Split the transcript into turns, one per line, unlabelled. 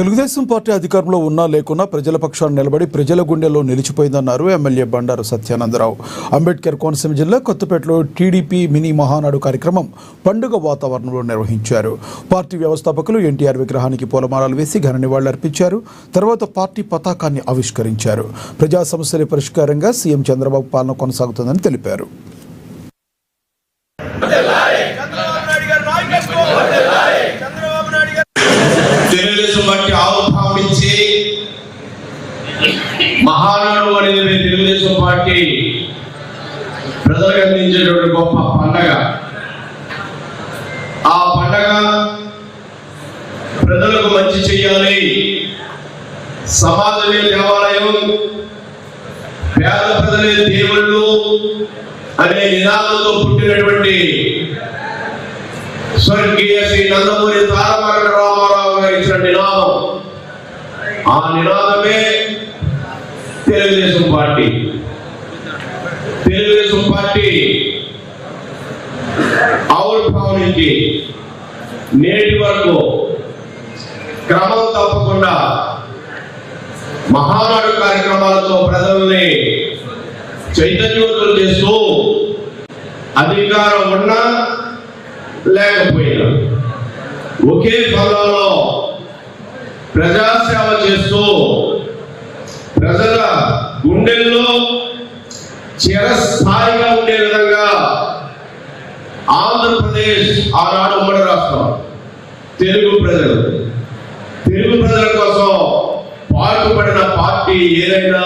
Telugu Desam party అధికారంలో ఉన్నా లేకున్నా ప్రజల పక్షాన్ని నిలబడి ప్రజల గుండెల్లో నిలిచిపోయిందన్నారు ఎమ్మెల్యే బండారు సత్యానందరావు. అంబేద్కర్ కోనసీమ జిల్లా కొత్తపేటలో టీడీపీ మినీ మహానాడు కార్యక్రమం పండుగ వాతావరణంలో నిర్వహించారు. పార్టీ వ్యవస్థాపకులు ఎన్టీఆర్ విగ్రహానికి పూలమాలలు వేసి ఘన నివాళులర్పించారు. తర్వాత పార్టీ పతాకాన్ని ఆవిష్కరించారు. ప్రజా సమస్యల పరిష్కారంగా సీఎం చంద్రబాబు పాలన కొనసాగుతుందని తెలిపారు.
తెలుగుదేశం పార్టీ ఆవిర్భావించి మహానాడు అనేది తెలుగుదేశం పార్టీ ప్రజలకు అందించేటువంటి గొప్ప పండగ. ఆ పండగ ప్రజలకు మంచి చేయాలి, సమాజమే దేవాలయం, పేద ప్రజలే దేవుళ్ళు అనే నినాదంతో పుట్టినటువంటి స్వర్గీయ శ్రీ నందమూరి తారక రామారావు గారు ఇచ్చిన నినాదం. ఆ నినాదమే తెలుగుదేశం పార్టీ. తెలుగుదేశం పార్టీ ఆవిర్భావం నుంచి నేటి వరకు క్రమం తప్పకుండా మహానాడు కార్యక్రమాలతో ప్రజల్ని చైతన్యవంతులు చేస్తూ అధికారం ఉన్నా లేకపోయినా ఒకే పదంలో ప్రజాసేవ చేస్తూ ప్రజల గుండెల్లో చిరస్థాయిగా ఉండే విధంగా ఆంధ్రప్రదేశ్ ఆనాడు ఉమ్మడి రాష్ట్రం తెలుగు ప్రజల కోసం పాటుపడిన పార్టీ ఏదైనా